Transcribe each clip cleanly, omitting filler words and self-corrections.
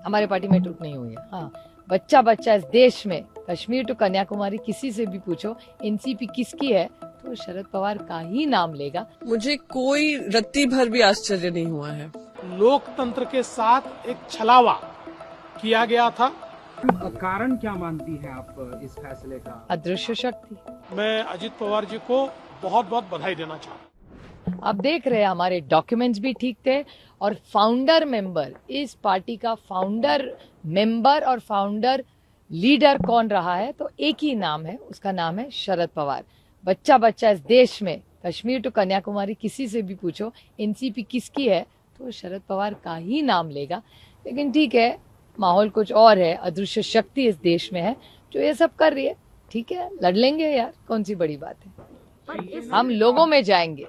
हमारे पार्टी में टूट नहीं हुई है। हाँ, बच्चा बच्चा इस देश में कश्मीर टू कन्याकुमारी किसी से भी पूछो एनसीपी किसकी है तो शरद पवार का ही नाम लेगा। मुझे कोई रत्ती भर भी आश्चर्य नहीं हुआ है। लोकतंत्र के साथ एक छलावा किया गया था। कारण क्या मानती है आप इस फैसले का? अदृश्य शक्ति। मैं अजित पवार जी को बहुत बहुत बधाई देना चाहता हूँ। आप देख रहे हैं हमारे डॉक्यूमेंट्स भी ठीक थे और फाउंडर मेंबर, इस पार्टी का फाउंडर मेंबर और फाउंडर लीडर कौन रहा है तो एक ही नाम है, उसका नाम है शरद पवार। बच्चा बच्चा इस देश में कश्मीर टू कन्याकुमारी किसी से भी पूछो एनसीपी किसकी है तो शरद पवार का ही नाम लेगा। लेकिन ठीक है, माहौल कुछ और है, अदृश्य शक्ति इस देश में है जो ये सब कर रही है। ठीक है, लड़ लेंगे यार, कौन सी बड़ी बात है, हम लोगों में जाएंगे।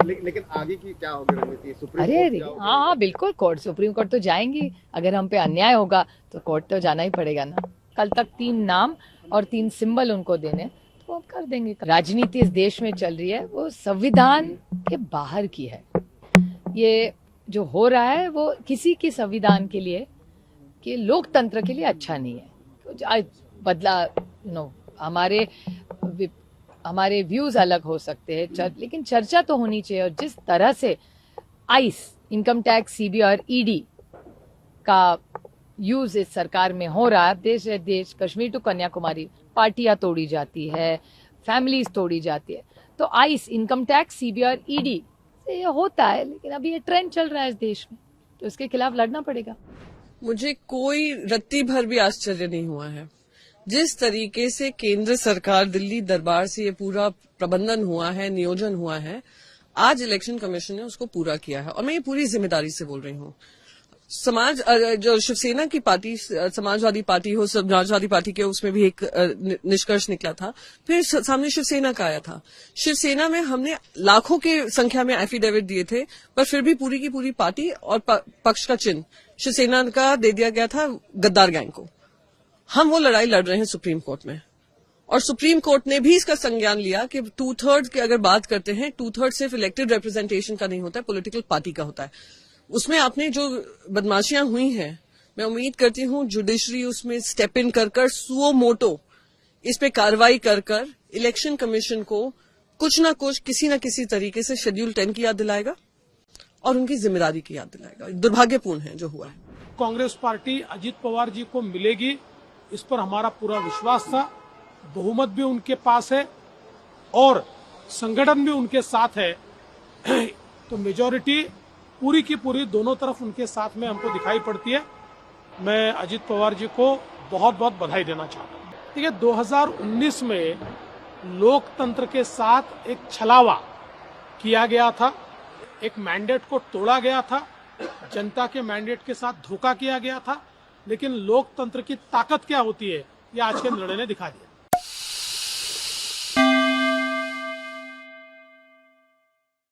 लेकिन आगे की क्या होगी रणनीति? अरे हाँ, बिल्कुल कोर्ट, सुप्रीम कोर्ट तो जाएंगी। अगर हम पे अन्याय होगा तो कोर्ट तो जाना ही पड़ेगा ना। कल तक 3 नाम और 3 सिंबल उनको देने तो हम कर देंगे। राजनीति इस देश में चल रही है वो संविधान के बाहर की है। ये जो हो रहा है वो किसी के संविधान के लिए, कि लोकतंत्र के लिए अच्छा नहीं है। बदला हमारे व्यूज अलग हो सकते हैं, लेकिन चर्चा तो होनी चाहिए। और जिस तरह से आइस, इनकम टैक्स, सीबीआई और ईडी का यूज इस सरकार में हो रहा है, देश कश्मीर टू कन्याकुमारी पार्टियां तोड़ी जाती है, फैमिलीज तोड़ी जाती है, तो आइस, इनकम टैक्स, सीबीआई और ईडी से ये होता है। लेकिन अभी ये ट्रेंड चल रहा है इस देश में, तो इसके खिलाफ लड़ना पड़ेगा। मुझे कोई रत्ती भर भी आश्चर्य नहीं हुआ है। जिस तरीके से केंद्र सरकार दिल्ली दरबार से ये पूरा प्रबंधन हुआ है, नियोजन हुआ है, आज इलेक्शन कमीशन ने उसको पूरा किया है। और मैं ये पूरी जिम्मेदारी से बोल रही हूँ। जो शिवसेना की पार्टी, समाजवादी पार्टी हो, समाजवादी पार्टी के उसमें भी एक निष्कर्ष निकला था, फिर सामने शिवसेना का आया था। शिवसेना में हमने लाखों के संख्या में एफिडेविट दिए थे, पर फिर भी पूरी की पूरी पार्टी और पक्ष का चिन्ह शिवसेना का दे दिया गया था गद्दार गैंग को। हम वो लड़ाई लड़ रहे हैं सुप्रीम कोर्ट में, और सुप्रीम कोर्ट ने भी इसका संज्ञान लिया कि 2/3 की अगर बात करते हैं, 2/3 सिर्फ इलेक्टेड रिप्रेजेंटेशन का नहीं होता है, पॉलिटिकल पार्टी का होता है। उसमें आपने जो बदमाशियां हुई हैं, मैं उम्मीद करती हूं जुडिशरी उसमें स्टेप इन कर सुओ मोटो इस पे कार्रवाई कर इलेक्शन कमीशन को कुछ ना कुछ, किसी न किसी तरीके से शेड्यूल 10 की याद दिलाएगा और उनकी जिम्मेदारी की याद दिलाएगा। दुर्भाग्यपूर्ण है जो हुआ है। कांग्रेस पार्टी अजित पवार जी को मिलेगी, इस पर हमारा पूरा विश्वास था। बहुमत भी उनके पास है और संगठन भी उनके साथ है, तो मेजॉरिटी पूरी की पूरी दोनों तरफ उनके साथ में हमको दिखाई पड़ती है। मैं अजित पवार जी को बहुत बहुत बधाई देना चाहता हूँ। देखिए, 2019 में लोकतंत्र के साथ एक छलावा किया गया था, एक मैंडेट को तोड़ा गया था, जनता के मैंडेट के साथ धोखा किया गया था। लेकिन लोकतंत्र की ताकत क्या होती है, ये आज के निर्णय ने दिखा दिया।